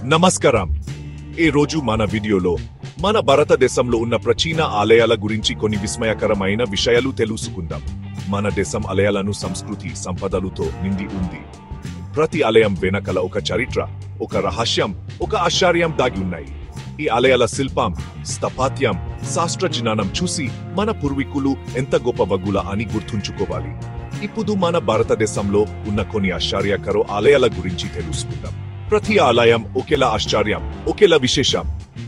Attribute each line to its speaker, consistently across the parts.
Speaker 1: నమస్కారం. ఈ రోజు మన వీడియోలో మన భారతదేశంలో ఉన్న ప్రాచీన ఆలయాల గురించి కొన్ని విస్మయకరమైన విషయాలు తెలుసుకుందాం. మన దేశం ఆలయాలను సంస్కృతి సంపదలతో నిండి ఉంది. ప్రతి ఆలయం వెనకల ఒక చరిత్ర, ఒక రహస్యం, ఒక ఆశ్చర్యం దాగి ఉన్నాయి. ఈ ఆలయాల శిల్పం, స్థపత్యం, శాస్త్రజ్ఞానం చూసి మన పూర్వీకులు ఎంత గొప్పవగుల అని గుర్తుంచుకోవాలి. ఇప్పుడు మన భారతదేశంలో ఉన్న కొన్ని ఆశ్చర్యకర ఆలయాల గురించి తెలుసుకుందాం. ప్రతి ఆలయం ఒకేలా ఆశ్చర్యం, ఒకేలా విశేషం.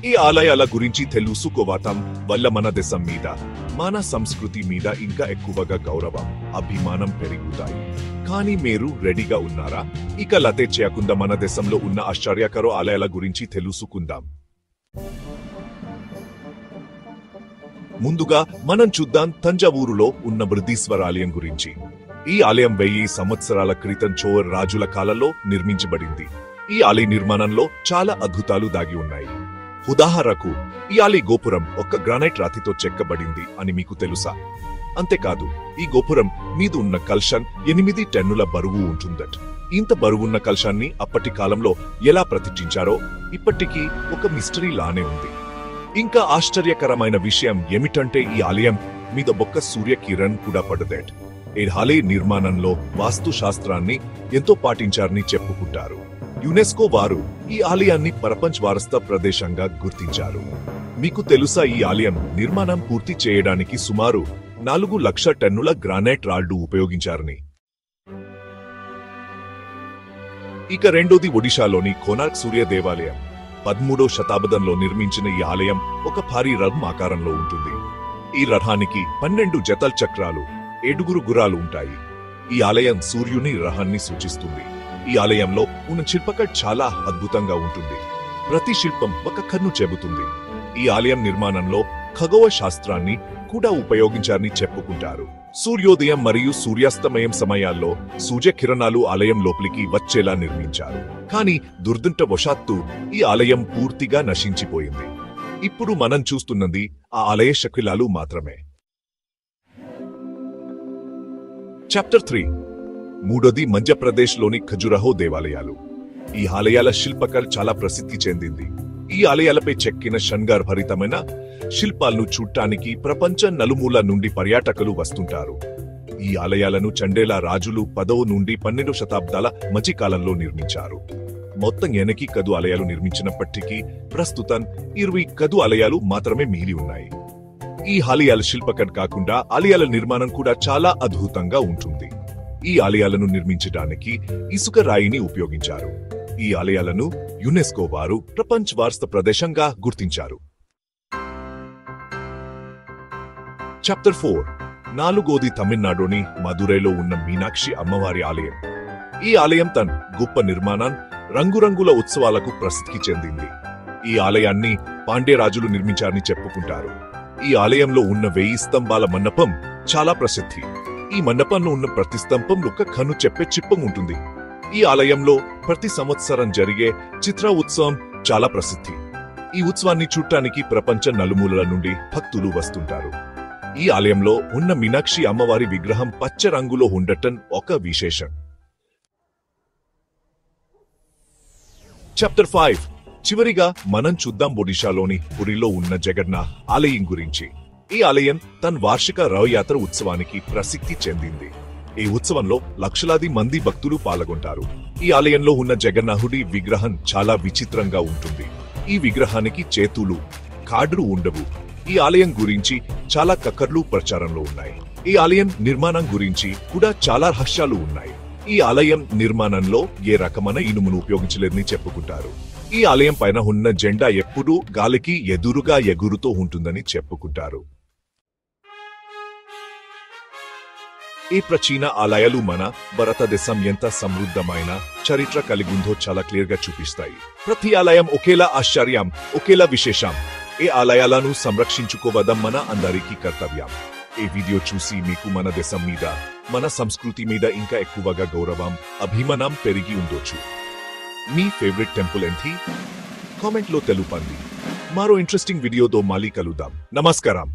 Speaker 1: ఈ ఆలయాల గురించి తెలుసుకోవటం వల్ల మన దేశం మీద, మన సంస్కృతి మీద ఇంకా ఎక్కువగా గౌరవం, అభిమానం పెరుగుతాయి. కానీ మీరు రెడీగా ఉన్నారా? ఇక లతే చేయకుండా మన దేశంలో ఉన్న ఆశ్చర్యకర ఆలయాల గురించి తెలుసుకుందాం. ముందుగా మనం చూద్దాం తంజావూరులో ఉన్న బృహదీశ్వర ఆలయం గురించి. ఈ ఆలయం 1000 సంవత్సరాల క్రితం చోళ రాజుల కాలంలో నిర్మించబడింది. ఈ ఆలయ నిర్మాణంలో చాలా అద్భుతాలు దాగి ఉన్నాయి. ఉదాహరణకు ఈ ఆలయ గోపురం ఒక గ్రానైట్ రాతితో చెక్కబడింది అని మీకు తెలుసా? అంతేకాదు, ఈ గోపురం మీద ఉన్న కలశం 8 టన్నుల బరువు ఉంటుందట. ఇంత బరువున్న కలశాన్ని అప్పటి కాలంలో ఎలా ప్రతిష్ఠించారో ఇప్పటికీ ఒక మిస్టరీ లానే ఉంది. ఇంకా ఆశ్చర్యకరమైన విషయం ఏమిటంటే ఈ ఆలయం మీద ఒక్క సూర్యకిరణ్ కూడా పడదేట. ఈ ఆలయ నిర్మాణంలో వాస్తు శాస్త్రాన్ని ఎంతో పాటించారని చెప్పుకుంటారు. యునెస్కో వారు ఈ ఆలయాన్ని ప్రపంచ వారసత్వ ప్రదేశంగా గుర్తించారు. మీకు తెలుసా ఈ ఆలయం నిర్మాణం పూర్తి చేయడానికి సుమారు 4 లక్షల టన్నుల గ్రానైట్ రాళ్లు ఉపయోగించారని. ఇక రెండోది ఒడిశాలోని కోనార్క్ సూర్య దేవాలయం. 13వ శతాబ్దంలో నిర్మించిన ఈ ఆలయం ఒక భారీ రథం ఆకారంలో ఉంటుంది. ఈ రథానికి 12 జతల చక్రాలు, 7 గుర్రాలు ఉంటాయి. ఈ ఆలయం సూర్యుని రథాన్ని సూచిస్తుంది. ఈ ఆలయంలో ఉన్న శిల్పకళ చాలా అద్భుతంగా ఉంటుంది. ప్రతి శిల్పం ఒక కన్ను చెబుతుంది. ఈ ఆలయం నిర్మాణంలో ఖగోళ శాస్త్రాన్ని కూడా ఉపయోగించారని చెప్పుకుంటారు. సూర్యోదయం మరియు సూర్యాస్తమయం సమయాల్లో సూర్యకిరణాలు ఆలయం లోపలికి వచ్చేలా నిర్మించారు. కానీ దురదృష్టవశాత్తు ఈ ఆలయం పూర్తిగా నశించిపోయింది. ఇప్పుడు మనం చూస్తున్నది ఆ ఆలయ శిథిలాలు మాత్రమే. చాప్టర్ 3. మూడోది మధ్యప్రదేశ్లోని ఖజురహో దేవాలయాలు. ఈ ఆలయాల శిల్పకళ చాలా ప్రసిద్ధి చెందింది. ఈ ఆలయాలపై చెక్కిన శృంగారభరితమైన శిల్పాలను చూడటానికి ప్రపంచ నలుమూల నుండి పర్యాటకులు వస్తుంటారు. ఈ ఆలయాలను చండేలా రాజులు 10వ నుండి 12వ శతాబ్దాల మధ్యకాలంలో నిర్మించారు. మొత్తం 8 ఆలయాలు నిర్మించినప్పటికీ ప్రస్తుతం 20 ఆలయాలు మాత్రమే మిగిలి ఉన్నాయి. ఈ ఆలయాల శిల్పకళ కాకుండా ఆలయాల నిర్మాణం కూడా చాలా అద్భుతంగా ఉంటుంది. ఈ ఆలయాలను నిర్మించడానికి ఇసుక రాయిని ఉపయోగించారు. ఈ ఆలయాలను యునెస్కో వారు ప్రపంచ వారసత్వ ప్రదేశంగా గుర్తించారు. చాప్టర్ 4. నాలుగోది తమిళనాడులోని మదురైలో ఉన్న మీనాక్షి అమ్మవారి ఆలయం. ఈ ఆలయం తన గొప్ప నిర్మాణం, రంగురంగుల ఉత్సవాలకు ప్రసిద్ధి చెందింది. ఈ ఆలయాన్ని పాండ్య రాజులు నిర్మించారని చెప్పుకుంటారు. ఈ ఆలయంలో ఉన్న 1000 స్తంభాల మండపం చాలా ప్రసిద్ధి. ఈ మండపంలో ఉన్న ప్రతి స్తంభంలో ఒక కన్ను చెప్పే చిప్పం ఉంటుంది. ఈ ఆలయంలో ప్రతి సంవత్సరం జరిగే చిత్ర ఉత్సవం చాలా ప్రసిద్ధి. ఈ ఉత్సవాన్ని చూడటానికి ప్రపంచ నలుమూలల నుండి భక్తులు వస్తుంటారు. ఈ ఆలయంలో ఉన్న మీనాక్షి అమ్మవారి విగ్రహం పచ్చ రంగులో ఉండటం ఒక విశేషం. చాప్టర్ 5. చివరిగా మనం చూద్దాం ఒడిశాలోని పురిలో ఉన్న జగన్నాథ్ ఆలయం గురించి. ఈ ఆలయం తన వార్షిక రథయాత్ర ఉత్సవానికి ప్రసిద్ధి చెందింది. ఈ ఉత్సవంలో లక్షలాది మంది భక్తులు పాల్గొంటారు. ఈ ఆలయంలో ఉన్న జగన్నాథుడి విగ్రహం చాలా విచిత్రంగా ఉంటుంది. ఈ విగ్రహానికి చేతులు, కాళ్ళు ఉండవు. ఈ ఆలయం గురించి చాలా కథలు ప్రచారంలో ఉన్నాయి. ఈ ఆలయం నిర్మాణం గురించి కూడా చాలా రహస్యాలు ఉన్నాయి. ఈ ఆలయం నిర్మాణంలో ఏ రకమైన ఇనుమును ఉపయోగించలేదని చెప్పుకుంటారు. ఈ ఆలయం పైన ఉన్న జెండా ఎప్పుడూ గాలికి ఎదురుగా ఎగురుతూ ఉంటుందని చెప్పుకుంటారు. ఈ ప్రాచీన ఆలయాలు మన భారతదేశం ఎంత సమృద్ధమైన చరిత్ర కలిగిందో చాలా క్లియర్ గా చూపిస్తాయి. ప్రతి ఆలయం ఒకేలా ఆశ్చర్యం, ఒకేలా విశేషం. ఈ ఆలయాలను సంరక్షించుకోవడం మన అందరికీ కర్తవ్యం. ఈ వీడియో చూసి మీకు మన దేశం మీద, మన సంస్కృతి మీద ఇంకా ఎక్కువగా గౌరవం, అభిమానం పెరిగి ఉండొచ్చు. మీ ఫేవరెట్ టెంపుల్ ఏంటి? కామెంట్ లో తెలుపండి. మరో ఇంట్రెస్టింగ్ వీడియోతో మళ్ళీ కలుద్దాం. నమస్కారం.